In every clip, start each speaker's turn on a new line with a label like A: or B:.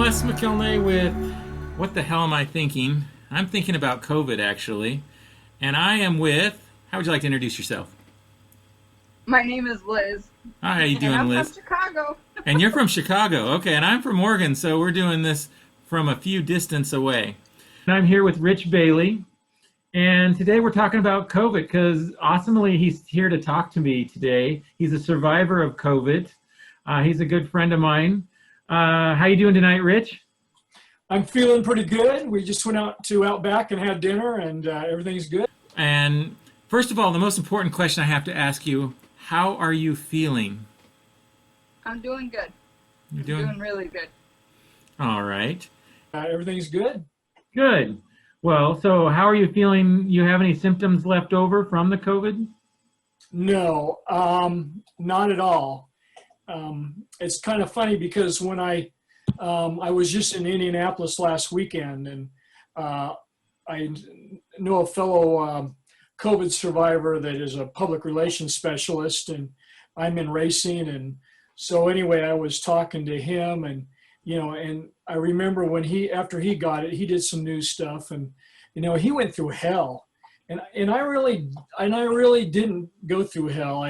A: Les McKelney with What the Hell Am I Thinking? I'm thinking about COVID, actually. And I am with, how would you like to introduce yourself?
B: My name is Liz.
A: Hi, how you
B: And
A: doing,
B: I'm
A: Liz?
B: from Chicago.
A: And you're from Chicago. Okay, and I'm from Oregon, so we're doing this from a few distance away. And I'm here with Rich Bailey. And today we're talking about COVID because awesomely he's here to talk to me today. He's a survivor of COVID. He's a good friend of mine. How you doing tonight, Rich?
C: I'm feeling pretty good. We just went out to Outback and had dinner, and everything's good.
A: And first of all, the most important question I have to ask you, how are you feeling?
B: I'm doing good.
A: You're
B: Doing really good.
A: All right.
C: Everything's good.
A: Good. Well, so how are you feeling? You have any symptoms left over from the COVID?
C: No, not at all. It's kind of funny because when I was just in Indianapolis last weekend, and I know a fellow COVID survivor that is a public relations specialist, and I'm in racing, and so anyway, I was talking to him, and and I remember when after he got it, he did some new stuff, and he went through hell, and I really didn't go through hell.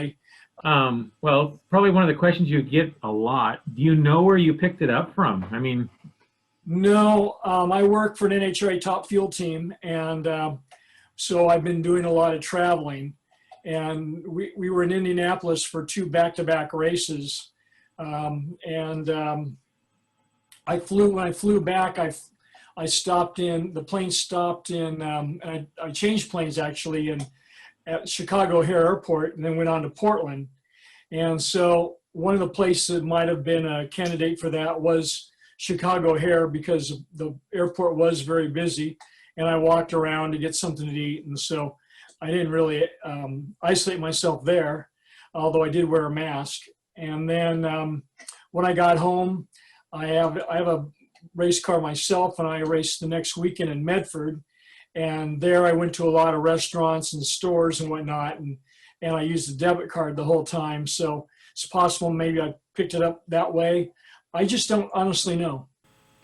A: Well, probably one of the questions you get a lot. Do you know where you picked it up from? I mean,
C: No, I work for an NHRA top field team, and so I've been doing a lot of traveling. And we were in Indianapolis for two back-to-back races, and when I flew back, I stopped in, the plane stopped in, I changed planes actually at Chicago O'Hare Airport, and then went on to Portland. And so one of the places that might have been a candidate for that was Chicago O'Hare, because the airport was very busy, and I walked around to get something to eat. And so I didn't really isolate myself there, although I did wear a mask. And then when I got home, I have a race car myself, and I raced the next weekend in Medford. And there I went to a lot of restaurants and stores and whatnot, and I used a debit card the whole time. So it's possible maybe I picked it up that way. I just don't honestly know.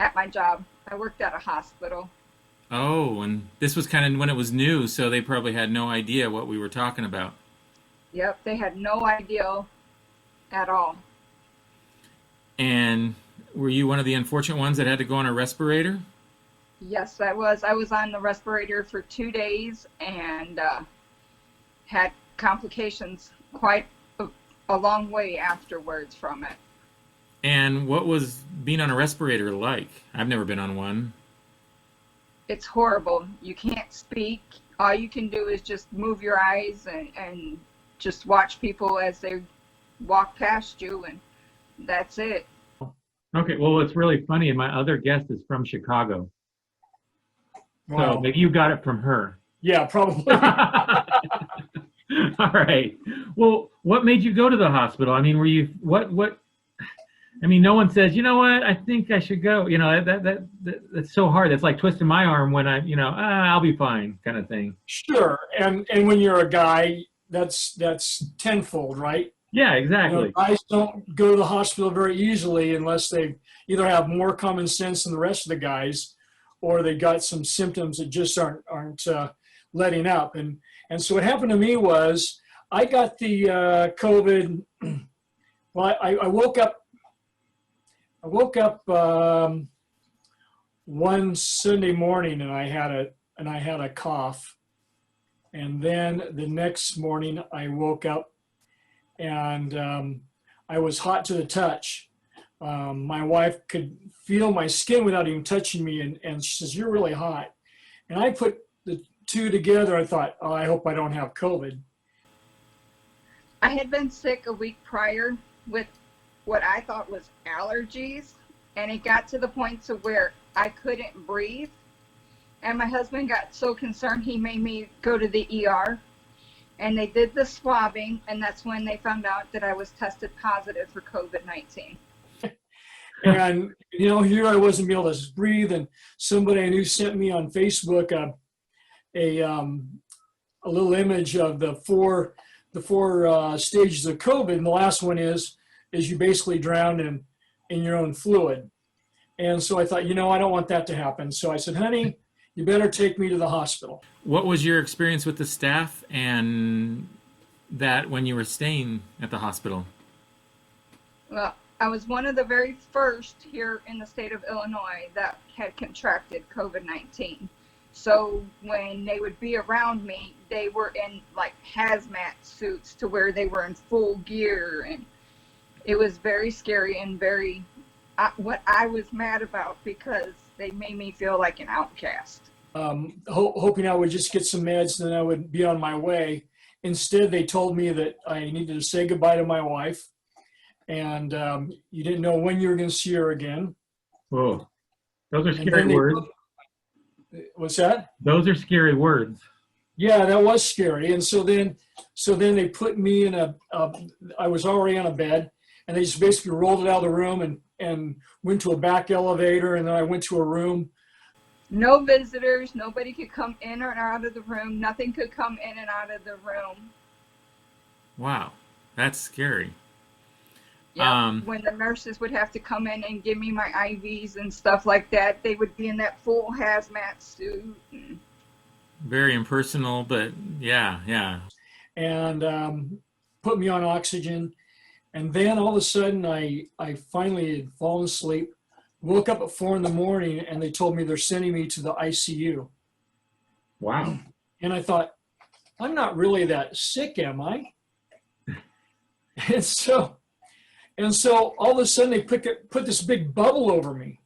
B: At my job, I worked at a hospital.
A: oh, and this was kind of when it was new, so they probably had no idea what we were talking about.
B: Yep, they had no idea at all.
A: And were you one of the unfortunate ones that had to go on a respirator?
B: Yes, I was. I was on the respirator for 2 days and had complications quite a long way afterwards from it.
A: And what was being on a respirator like? I've never been on one.
B: It's horrible. You can't speak. All you can do is just move your eyes and just watch people as they walk past you, and that's it.
A: Okay, well, it's really funny, and my other guest is from Chicago. So
C: Wow.
A: maybe you got it from her.
C: Yeah, probably.
A: All right. Well, what made you go to the hospital? I mean, were you what? I mean, no one says, you know what? I think I should go. That's so hard. That's like twisting my arm when I'll be fine, kind of thing.
C: Sure. And when you're a guy, that's tenfold, right?
A: Yeah, exactly.
C: Guys don't go to the hospital very easily unless they either have more common sense than the rest of the guys, or they got some symptoms that just aren't letting up. And so what happened to me was I got the COVID. Well, I woke up. One Sunday morning, and I had a cough. And then the next morning, I woke up, and I was hot to the touch. My wife could feel my skin without even touching me, and she says, "You're really hot." And I put the two together. I thought, "Oh, I hope I don't have COVID."
B: I had been sick a week prior with what I thought was allergies, and it got to the point to where I couldn't breathe. And my husband got so concerned, he made me go to the ER, and they did the swabbing, and that's when they found out that I was tested positive for COVID-19.
C: And here I wasn't able to breathe, and somebody I knew sent me on Facebook a little image of the four stages of COVID, and the last one is you basically drown in your own fluid. And so I thought, I don't want that to happen. So I said, honey, you better take me to the hospital.
A: What was your experience with the staff and that when you were staying at the hospital?
B: Well, I was one of the very first here in the state of Illinois that had contracted COVID-19. So when they would be around me, they were in like hazmat suits to where they were in full gear. And it was very scary and very, what I was mad about because they made me feel like an outcast.
C: Hoping I would just get some meds and then I would be on my way. Instead, they told me that I needed to say goodbye to my wife, and you didn't know when you were going to see her again.
A: Whoa, those are scary words.
C: What's that?
A: Those are scary words.
C: Yeah, that was scary. And so then they put me in I was already on a bed, and they just basically rolled it out of the room and went to a back elevator, and then I went to a room.
B: No visitors, nobody could come in or out of the room, nothing could come in and out of the room.
A: Wow, that's scary.
B: Yeah, when the nurses would have to come in and give me my IVs and stuff like that, they would be in that full hazmat suit.
A: Very impersonal, but yeah.
C: And put me on oxygen. And then all of a sudden, I finally had fallen asleep, woke up at 4 a.m, and they told me they're sending me to the ICU.
A: Wow.
C: And I thought, I'm not really that sick, am I? And so all of a sudden they put this big bubble over me,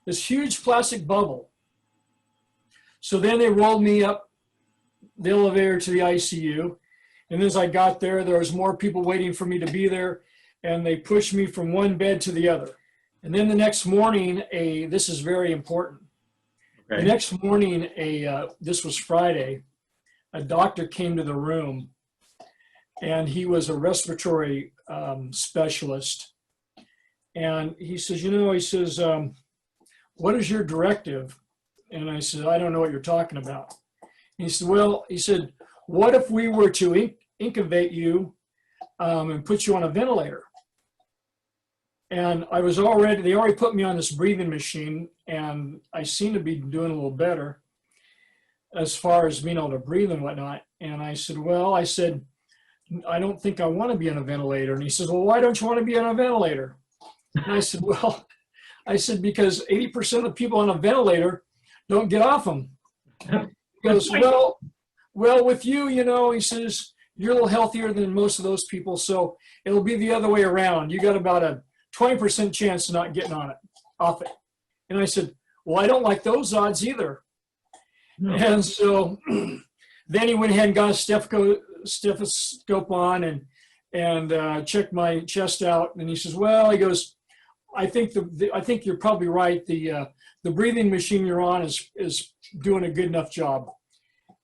C: this huge plastic bubble. So then they rolled me up the elevator to the ICU. And as I got there was more people waiting for me to be there. And they pushed me from one bed to the other. And then the next morning, this is very important. Okay. The next morning, this was Friday, a doctor came to the room, and he was a respiratory specialist. And he says, what is your directive? And I said, I don't know what you're talking about. And he said, what if we were to incubate you and put you on a ventilator? And they already put me on this breathing machine, and I seem to be doing a little better as far as being able to breathe and whatnot. And I said, I don't think I want to be on a ventilator. And he says, well, why don't you want to be on a ventilator? And I said, because 80% of the people on a ventilator don't get off them. He goes, well, with you, he says, you're a little healthier than most of those people, so it'll be the other way around. You got about a 20% chance of not getting off it. And I said, well, I don't like those odds either. No. And so then he went ahead and got a stethoscope on and checked my chest out. And he says, I think you're probably right. The breathing machine you're on is doing a good enough job.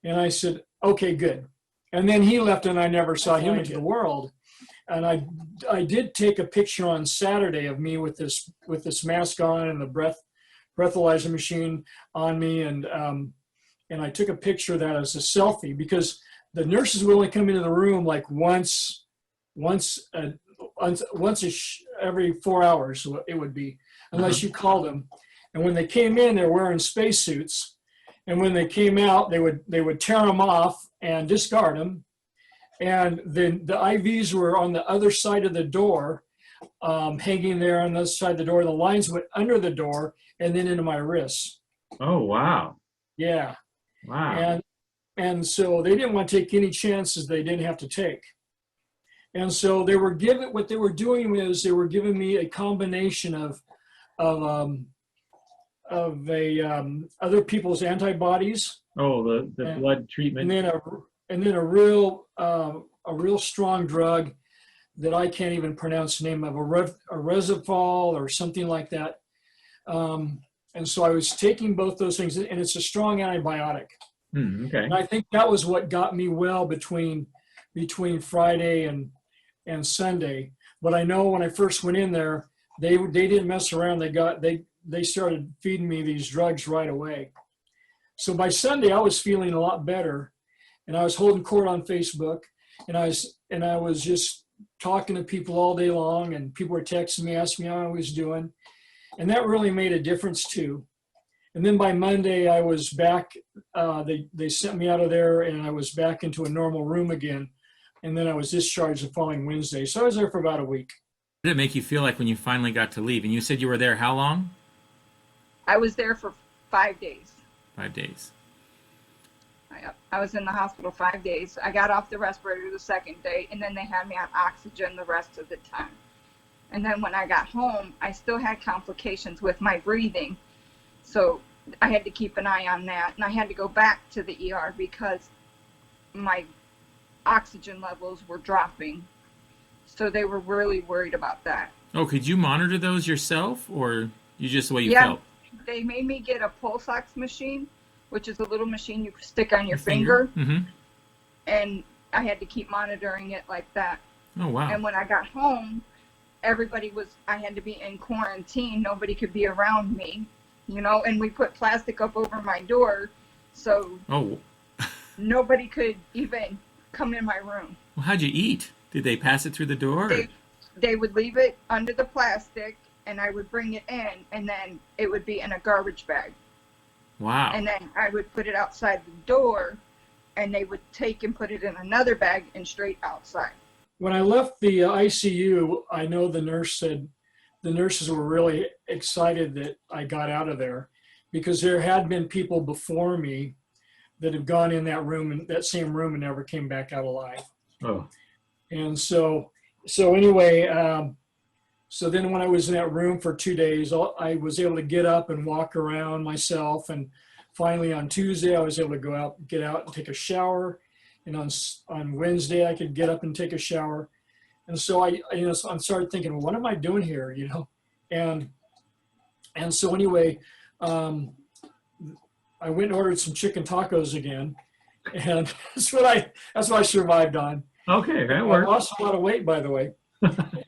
C: And I said, okay, good. And then he left, and I never saw him into the world. And I did take a picture on Saturday of me with this mask on and the breathalyzer machine on me, and I took a picture of that as a selfie, because the nurses would only come into the room like once every 4 hours. It would be, unless you called them. And when they came in, they're wearing spacesuits, and when they came out, they would tear them off and discard them. And then the IVs were on the other side of the door, hanging there on the other side of the door. The lines went under the door and then into my wrists.
A: Oh, wow.
C: Yeah.
A: Wow.
C: And so they didn't want to take any chances they didn't have to take. And so what they were doing is they were giving me a combination of other people's antibodies.
A: Oh, the blood treatment.
C: And then a real strong drug that I can't even pronounce the name of, a Resifol or something like that. And so I was taking both those things, and it's a strong antibiotic.
A: Okay.
C: And I think that was what got me well between Friday and Sunday. But I know when I first went in there, they didn't mess around. They started feeding me these drugs right away. So by Sunday, I was feeling a lot better, and I was holding court on Facebook, and I was just talking to people all day long, and people were texting me, asking me how I was doing. And that really made a difference too. And then by Monday, I was back. They sent me out of there, and I was back into a normal room again. And then I was discharged the following Wednesday. So I was there for about a week.
A: What did it make you feel like when you finally got to leave? And you said you were there how long?
B: I was there for 5 days.
A: 5 days.
B: I was in the hospital 5 days. I got off the respirator the second day, and then they had me on oxygen the rest of the time. And then when I got home, I still had complications with my breathing. So I had to keep an eye on that. And I had to go back to the ER because my oxygen levels were dropping. So they were really worried about that.
A: Oh, could you monitor those yourself, or you just the way you
B: Yeah,
A: felt?
B: they made me get a pulse ox machine, which is a little machine you stick on your finger.
A: Mm-hmm.
B: And I had to keep monitoring it like that.
A: Oh, wow.
B: And when I got home, I had to be in quarantine. Nobody could be around me, and we put plastic up over my door so nobody could even come in my room.
A: Well, how'd you eat? Did they pass it through the door?
B: They would leave it under the plastic, and I would bring it in, and then it would be in a garbage bag.
A: Wow.
B: And then I would put it outside the door, and they would take and put it in another bag and straight outside.
C: When I left the ICU, I know the nurses were really excited that I got out of there, because there had been people before me that have gone in that room, and that same room, and never came back out alive.
A: Oh.
C: And so anyway, so then when I was in that room for 2 days, I was able to get up and walk around myself. And finally on Tuesday, I was able to get out and take a shower. And on Wednesday, I could get up and take a shower. And so I started thinking, well, what am I doing here? And so anyway, I went and ordered some chicken tacos again. And that's what I survived on.
A: Okay, that worked.
C: I lost a lot of weight, by the way.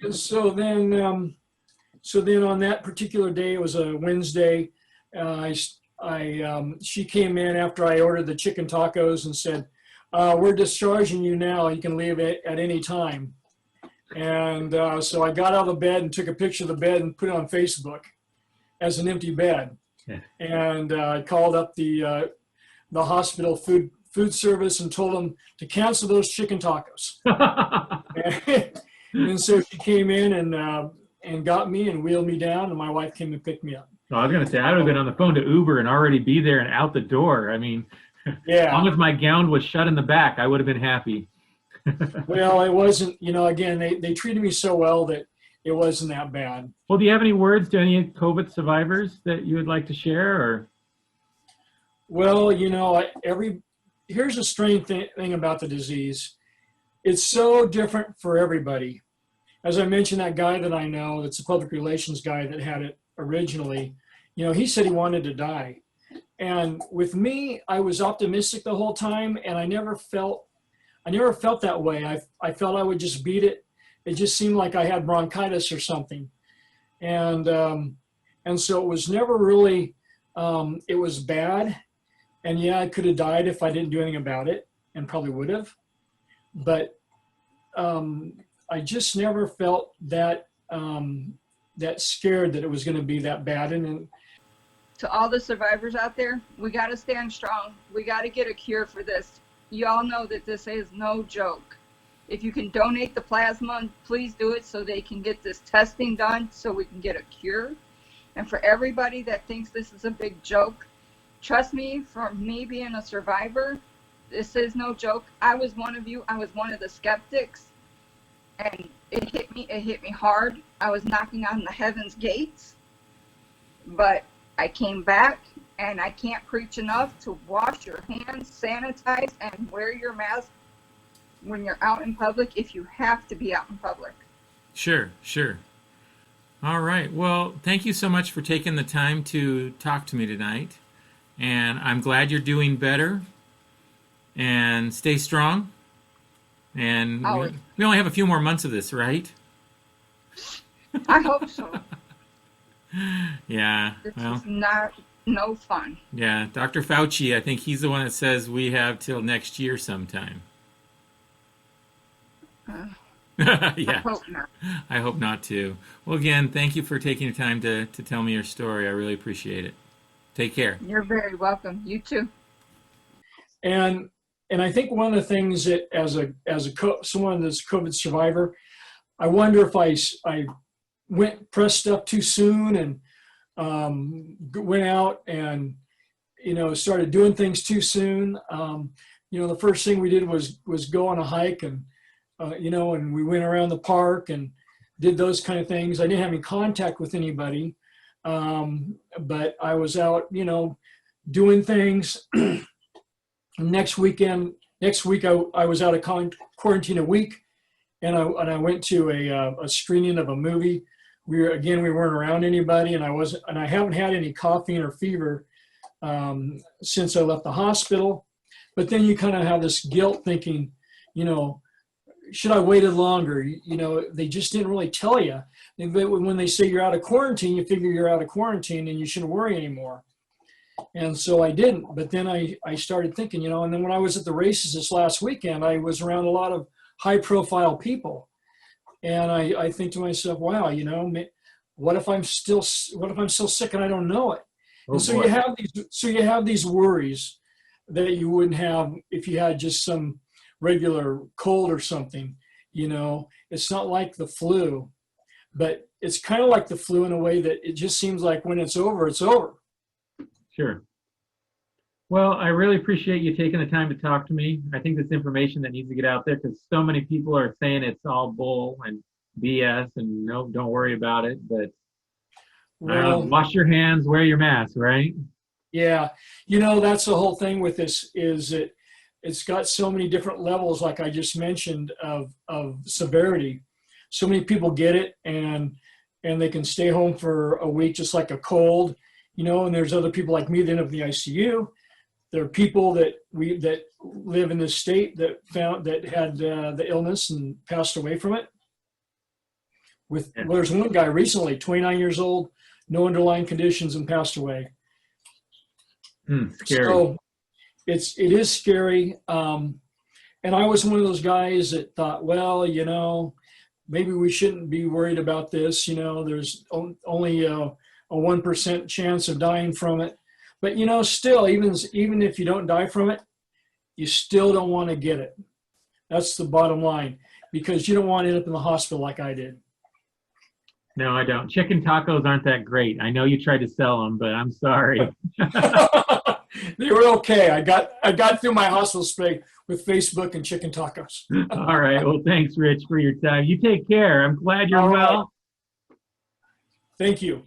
C: And so then on that particular day, it was a Wednesday. She came in after I ordered the chicken tacos and said, "We're discharging you now. You can leave it at any time." And so I got out of the bed and took a picture of the bed and put it on Facebook as an empty bed. Yeah. And I called up the hospital food service and told them to cancel those chicken tacos. And so she came in and got me and wheeled me down, and my wife came and picked me up.
A: Oh, I was going to say, I would have been on the phone to Uber and already be there and out the door. I mean,
C: yeah.
A: As long as my gown was shut in the back, I would have been happy.
C: Well, it wasn't, again, they treated me so well that it wasn't that bad.
A: Well, do you have any words to any COVID survivors that you would like to share? Or?
C: Well, here's a strange thing about the disease. It's so different for everybody. As I mentioned, that guy that I know, that's a public relations guy that had it originally, he said he wanted to die. And with me, I was optimistic the whole time, and I never felt that way. I felt I would just beat it. It just seemed like I had bronchitis or something. And so it was never really, it was bad. And yeah, I could have died if I didn't do anything about it, and probably would have. But I just never felt that scared that it was going to be that bad. And
B: to all the survivors out there, we got to stand strong. We got to get a cure for this. You all know that this is no joke. If you can donate the plasma, please do it so they can get this testing done so we can get a cure. And for everybody that thinks this is a big joke, trust me, from me being a survivor, this is no joke. I was one of you. I was one of the skeptics. And it hit me hard. I was knocking on the heaven's gates. But I came back, and I can't preach enough to wash your hands, sanitize, and wear your mask when you're out in public if you have to be out in public.
A: Sure. All right. Well, thank you so much for taking the time to talk to me tonight. And I'm glad you're doing better. And stay strong. And we only have a few more months of this, right?
B: I hope so.
A: Yeah.
B: This is no fun.
A: Yeah. Dr. Fauci, I think he's the one that says we have till next year sometime.
B: I
A: Yeah,
B: hope not.
A: I hope not too. Well, again, thank you for taking your time to tell me your story. I really appreciate it. Take care.
B: You're very welcome. You too.
C: And I think one of the things that someone that's a COVID survivor, I wonder if I pressed up too soon and went out and started doing things too soon. The first thing we did was go on a hike and and we went around the park and did those kind of things. I didn't have any contact with anybody, but I was out, doing things. Next week, I was out of quarantine a week, and I went to a screening of a movie. We weren't around anybody, and I haven't had any coughing or fever since I left the hospital. But then you kind of have this guilt thinking, should I waited longer? They just didn't really tell you. When they say you're out of quarantine, you figure you're out of quarantine and you shouldn't worry anymore. And so I didn't. But then I started thinking, and then when I was at the races this last weekend, I was around a lot of high profile people. And I think to myself, wow, what if I'm still sick and I don't know it?
A: Oh,
C: and so
A: boy.
C: you have these worries that you wouldn't have if you had just some regular cold or something. It's not like the flu, but it's kind of like the flu in a way that it just seems like when it's over, it's over.
A: Sure. Well, I really appreciate you taking the time to talk to me. I think this information that needs to get out there because so many people are saying it's all bull and BS and no, don't worry about it. But
C: Well,
A: wash your hands, wear your mask, right?
C: yeah, that's the whole thing with this is that it's got so many different levels, like I just mentioned, of severity. So many people get it and they can stay home for a week just like a cold, and there's other people like me that end up in the ICU. There are people that live in this state that had the illness and passed away from it. There's one guy recently, 29 years old, no underlying conditions, and passed away.
A: Scary.
C: So it is scary. And I was one of those guys that thought, well, maybe we shouldn't be worried about this. There's only a 1% chance of dying from it. But, still, even if you don't die from it, you still don't want to get it. That's the bottom line, because you don't want to end up in the hospital like I did.
A: No, I don't. Chicken tacos aren't that great. I know you tried to sell them, but I'm sorry.
C: They were okay. I got through my hospital stay with Facebook and chicken tacos.
A: All right. Well, thanks, Rich, for your time. You take care. I'm glad you're
C: All right.
A: well.
C: Thank you.